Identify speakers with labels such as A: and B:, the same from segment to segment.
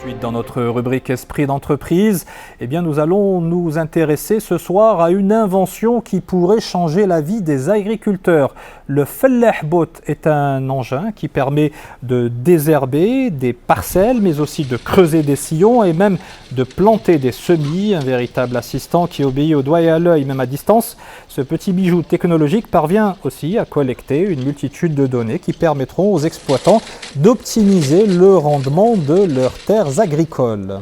A: Suite dans notre rubrique Esprit d'entreprise, nous allons nous intéresser ce soir à une invention qui pourrait changer la vie des agriculteurs. Le Fellah-Bot est un engin qui permet de désherber des parcelles, mais aussi de creuser des sillons et même de planter des semis. Un véritable assistant qui obéit au doigt et à l'œil, même à distance. Ce petit bijou technologique parvient aussi à collecter une multitude de données qui permettront aux exploitants d'optimiser le rendement de leurs terres agricoles.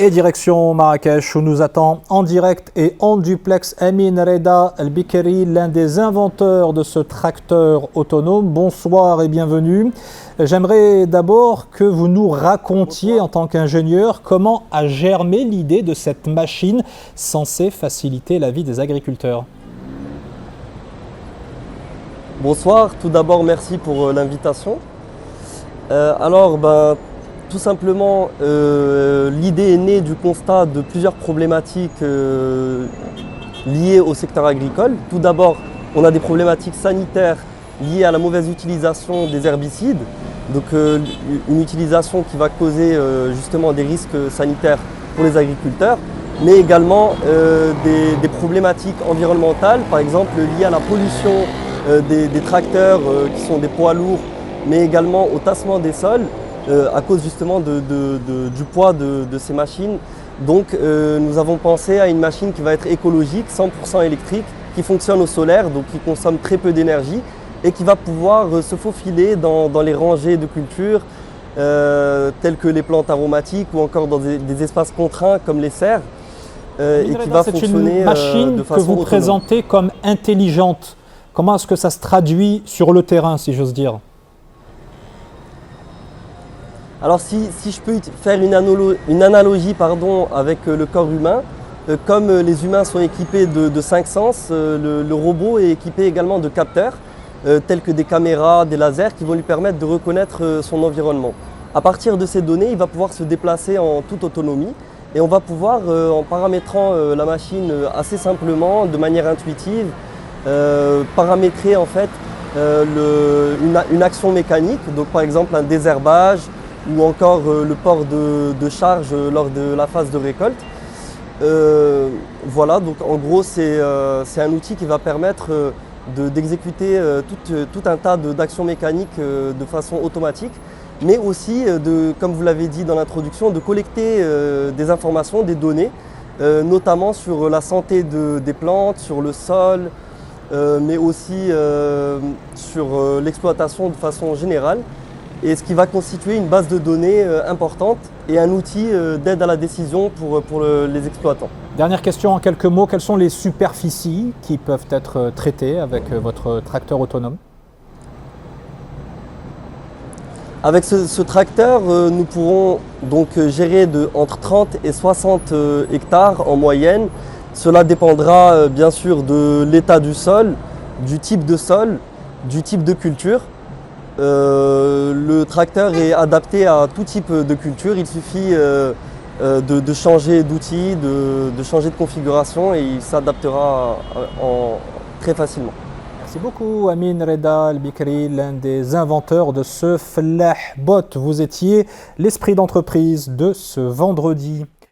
A: Et direction Marrakech où nous attend en direct et en duplex Amin Reda El-Bikri, l'un des inventeurs de ce tracteur autonome. Bonsoir et bienvenue. J'aimerais d'abord que vous nous racontiez en tant qu'ingénieur comment a germé l'idée de cette machine censée faciliter la vie des agriculteurs.
B: Bonsoir, tout d'abord merci pour l'invitation. Tout simplement, l'idée est née du constat de plusieurs problématiques liées au secteur agricole. Tout d'abord, on a des problématiques sanitaires liées à la mauvaise utilisation des herbicides. Donc une utilisation qui va causer justement des risques sanitaires pour les agriculteurs, mais également des problématiques environnementales, par exemple liées à la pollution des tracteurs qui sont des poids lourds, mais également au tassement des sols. À cause justement du poids de ces machines. Donc nous avons pensé à une machine qui va être écologique, 100% électrique, qui fonctionne au solaire, donc qui consomme très peu d'énergie et qui va pouvoir se faufiler dans les rangées de cultures telles que les plantes aromatiques ou encore dans des espaces contraints comme les serres.
A: Et qui va fonctionner une machine de façon que vous autonome. Présentez comme intelligente. Comment est-ce que ça se traduit sur le terrain, si j'ose dire ?
B: Alors si je peux faire une analogie avec le corps humain, comme les humains sont équipés de 5 sens, le robot est équipé également de capteurs, tels que des caméras, des lasers qui vont lui permettre de reconnaître son environnement. À partir de ces données, il va pouvoir se déplacer en toute autonomie et on va pouvoir, en paramétrant la machine assez simplement, de manière intuitive, paramétrer en fait une action mécanique, donc par exemple un désherbage, ou encore le port de charge lors de la phase de récolte. Voilà, donc en gros c'est un outil qui va permettre d'exécuter tout un tas d'actions mécaniques de façon automatique, mais aussi, comme vous l'avez dit dans l'introduction, de collecter des informations, des données, notamment sur la santé des plantes, sur le sol, mais aussi sur l'exploitation de façon générale. Et ce qui va constituer une base de données importante et un outil d'aide à la décision pour les exploitants.
A: Dernière question en quelques mots, quelles sont les superficies qui peuvent être traitées avec votre tracteur autonome ?
B: Avec ce tracteur, nous pourrons donc gérer entre 30 et 60 hectares en moyenne. Cela dépendra bien sûr de l'état du sol, du type de sol, du type de culture. Le tracteur est adapté à tout type de culture, il suffit de changer d'outil, de changer de configuration et il s'adaptera très facilement.
A: Merci beaucoup Amin Reda El-Bikri, l'un des inventeurs de ce Fellah-Bot. Vous étiez l'esprit d'entreprise de ce vendredi.